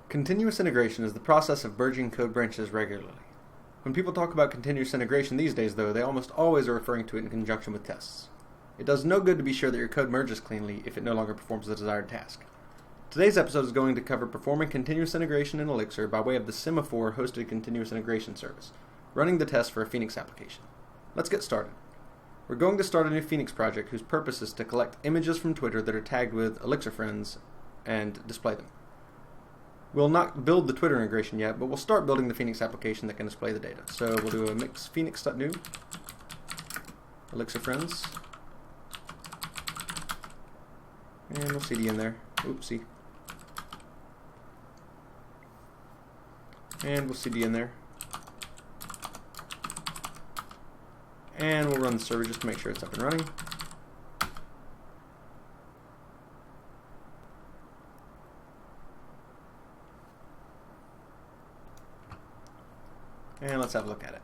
Continuous integration is the process of merging code branches regularly. When people talk about continuous integration these days, though, they almost always are referring to it in conjunction with tests. It does no good to be sure that your code merges cleanly if it no longer performs the desired task. Today's episode is going to cover performing continuous integration in Elixir by way of the Semaphore hosted continuous integration service, running the test for a Phoenix application. Let's get started. We're going to start a new Phoenix project whose purpose is to collect images from Twitter that are tagged with Elixir friends and display them. We'll not build the Twitter integration yet, but we'll start building the Phoenix application that can display the data. So we'll do a mix phoenix.new, Elixir friends, and we'll cd in there. Oopsie. And we'll cd in there. And we'll run the server just to make sure it's up and running. And let's have a look at it.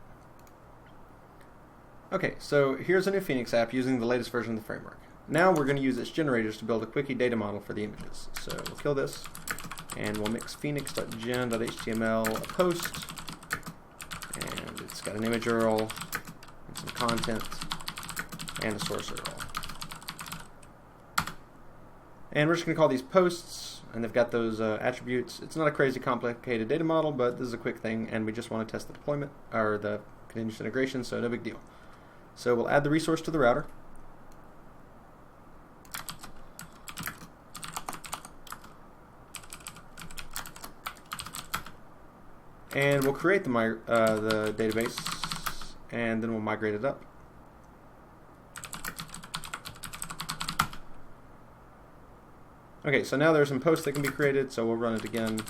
Okay, so here's a new Phoenix app using the latest version of the framework. Now we're going to use its generators to build a quickie data model for the images. So we'll kill this, and we'll mix phoenix.gen.html a post, and it's got an image URL, and some content, and a source URL. And we're just going to call these posts, and they've got those attributes. It's not a crazy complicated data model, but this is a quick thing, and we just want to test the deployment, or the continuous integration, so no big deal. So we'll add the resource to the router. And we'll create the database, and then we'll migrate it up. Okay, so now there's some posts that can be created, so we'll run it again.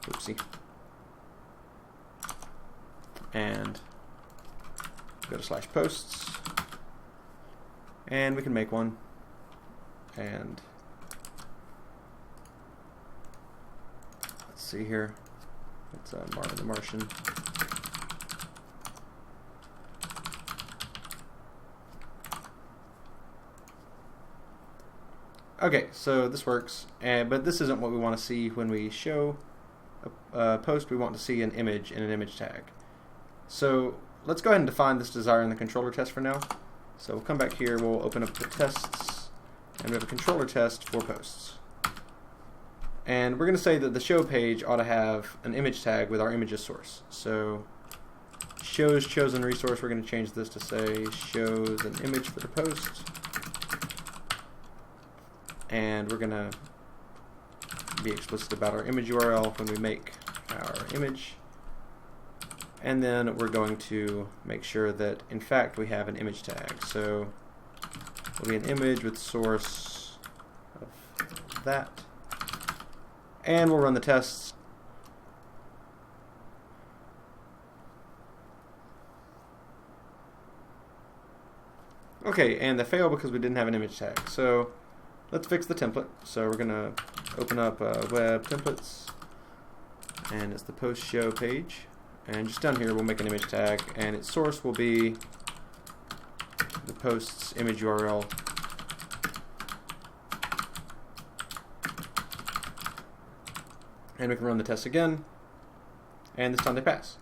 Oopsie. And go to /posts, and we can make one. And let's see here. It's Marvin the Martian. Okay, so this works, but this isn't what we want to see when we show a post. We want to see an image in an image tag. So let's go ahead and define this desire in the controller test for now. So we'll come back here, we'll open up the tests, and we have a controller test for posts. And we're going to say that the show page ought to have an image tag with our image's source. So shows chosen resource, we're going to change this to say shows an image for the post. And we're going to be explicit about our image URL when we make our image. And then we're going to make sure that, in fact, we have an image tag. So it'll be an image with source of that. And we'll run the tests. Okay, and they fail because we didn't have an image tag. So let's fix the template. So we're going to open up web templates, and it's the post show page. And just down here we'll make an image tag, and its source will be the post's image URL. And we can run the test again, and this time they pass.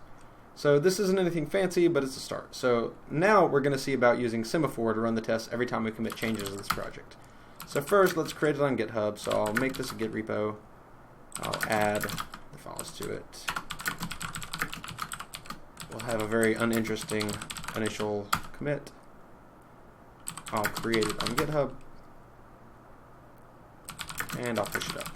So this isn't anything fancy, but it's a start. So now we're going to see about using Semaphore to run the test every time we commit changes to this project. So first, let's create it on GitHub. So I'll make this a Git repo. I'll add the files to it. We'll have a very uninteresting initial commit. I'll create it on GitHub, and I'll push it up.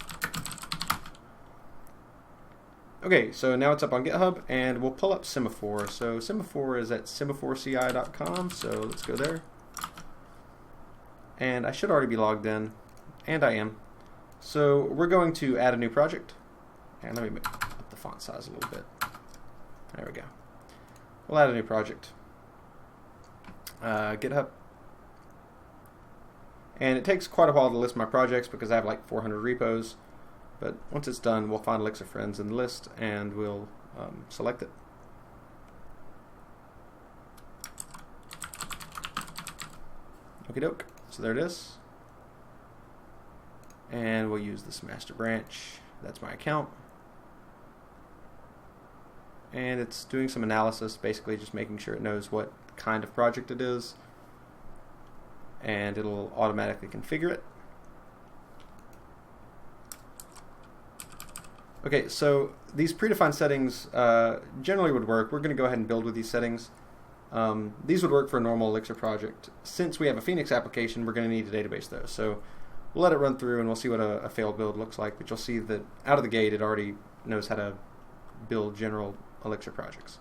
Okay, so now it's up on GitHub, and we'll pull up Semaphore. So Semaphore is at semaphoreCI.com, so let's go there. And I should already be logged in, and I am. So we're going to add a new project. And let me make up the font size a little bit. There we go. We'll add a new project. GitHub. And it takes quite a while to list my projects because I have like 400 repos. But once it's done, we'll find Elixir friends in the list, and we'll select it. Okie doke. So there it is. and we'll use this master branch. That's my account. And it's doing some analysis, basically just making sure it knows what kind of project it is, and it'll automatically configure it. Okay, so these predefined settings generally would work. We're going to go ahead and build with these settings. These would work for a normal Elixir project. Since we have a Phoenix application, we're going to need a database though. So we'll let it run through and we'll see what a failed build looks like, but you'll see that out of the gate it already knows how to build general Elixir projects.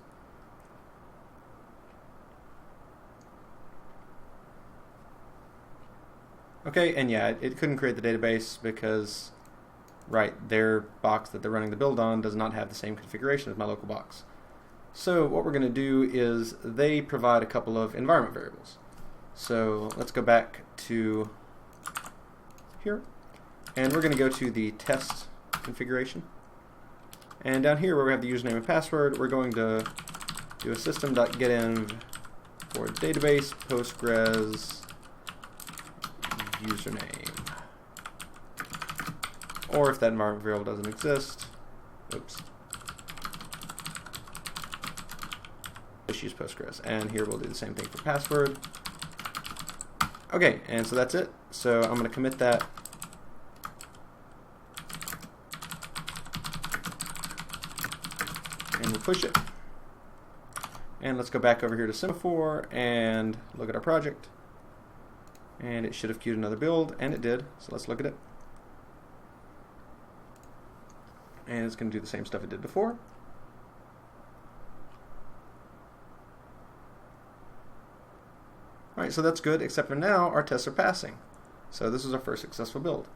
Okay, and yeah, it couldn't create the database because, right, their box that they're running the build on does not have the same configuration as my local box. So what we're going to do is they provide a couple of environment variables. So let's go back to here, and we're going to go to the test configuration. And down here where we have the username and password, we're going to do a system.getinv for database Postgres username. Or if that environment variable doesn't exist, oops, just use Postgres. And here we'll do the same thing for password. Okay, and so that's it. So I'm going to commit that. And we'll push it. And let's go back over here to Semaphore and look at our project. And it should have queued another build, and it did. So let's look at it. And it's going to do the same stuff it did before. Alright, so that's good, except for now our tests are passing. So this is our first successful build.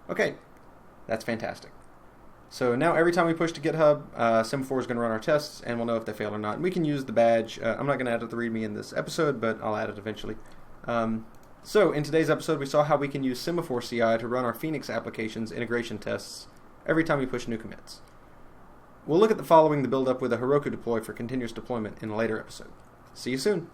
Okay, that's fantastic. So now every time we push to GitHub, Semaphore is going to run our tests, and we'll know if they fail or not. And we can use the badge. I'm not going to add it to the README in this episode, but I'll add it eventually. So in today's episode, we saw how we can use Semaphore CI to run our Phoenix application's integration tests every time we push new commits. We'll look at the following the build up with a Heroku deploy for continuous deployment in a later episode. See you soon.